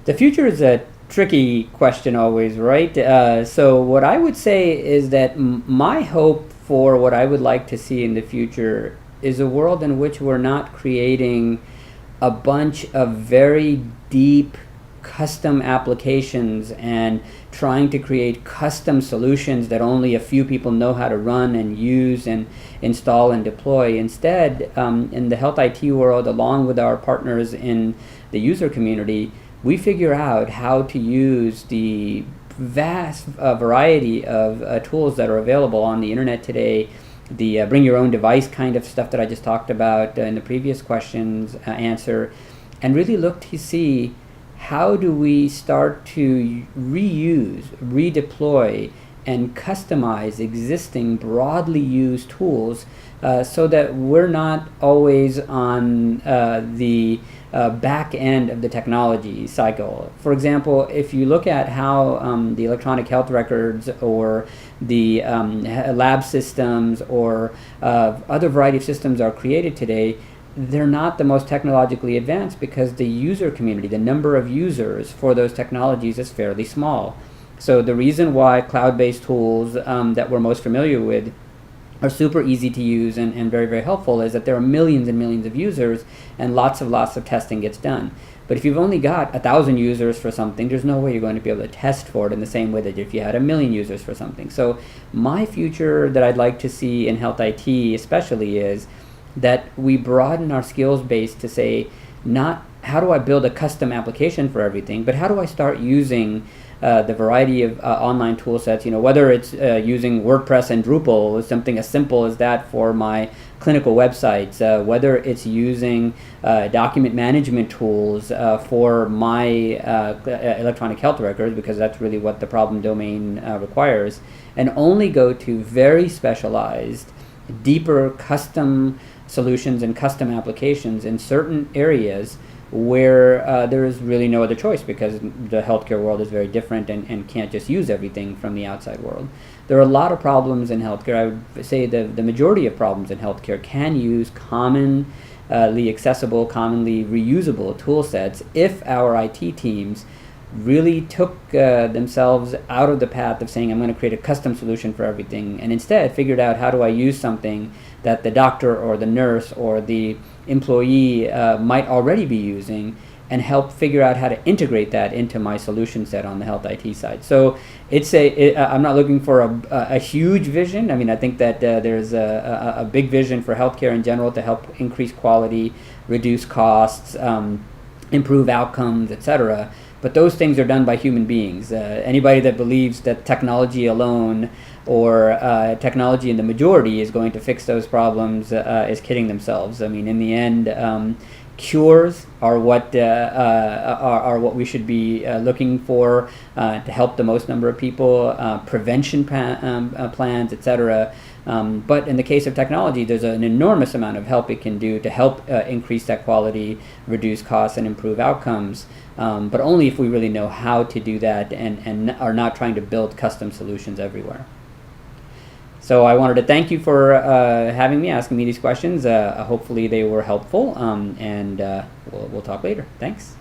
The future is a tricky question always, right? So what I would say is that my hope for what I would like to see in the future is a world in which we're not creating a bunch of very deep custom applications and trying to create custom solutions that only a few people know how to run and use and install and deploy. Instead, in the health IT world, along with our partners in the user community, we figure out how to use the vast variety of tools that are available on the internet today, the bring your own device kind of stuff that I just talked about in the previous questions answer, and really look to see how do we start to reuse, redeploy, and customize existing broadly used tools so that we're not always on the back end of the technology cycle. For example, if you look at how the electronic health records or the lab systems or other variety of systems are created today, they're not the most technologically advanced because the user community, the number of users for those technologies is fairly small. So the reason why cloud-based tools that we're most familiar with are super easy to use and very, very helpful is that there are millions and millions of users and lots of testing gets done. But if you've only got 1,000 users for something, there's no way you're going to be able to test for it in the same way that if you had 1,000,000 users for something. So my future that I'd like to see in health IT especially is that we broaden our skills base to say, not how do I build a custom application for everything, but how do I start using the variety of online tool sets, whether it's using WordPress and Drupal, something as simple as that for my clinical websites, whether it's using document management tools for my electronic health records, because that's really what the problem domain requires, and only go to very specialized, deeper custom solutions and custom applications in certain areas where there is really no other choice because the healthcare world is very different and can't just use everything from the outside world. There are a lot of problems in healthcare. I would say the majority of problems in healthcare can use commonly accessible, commonly reusable tool sets if our IT teams really took themselves out of the path of saying I'm going to create a custom solution for everything and instead figured out how do I use something that the doctor or the nurse or the employee might already be using and help figure out how to integrate that into my solution set on the health IT side. So I'm not looking for a huge vision. I mean, I think that there's a big vision for healthcare in general to help increase quality, reduce costs, improve outcomes, etc. But those things are done by human beings. Anybody that believes that technology alone or technology in the majority is going to fix those problems is kidding themselves. I mean, in the end, cures are what we should be looking for to help the most number of people. Prevention plans, etc. But in the case of technology, there's an enormous amount of help it can do to help increase that quality, reduce costs, and improve outcomes. But only if we really know how to do that and are not trying to build custom solutions everywhere. So I wanted to thank you for having me, asking me these questions. Hopefully they were helpful, and we'll talk later. Thanks.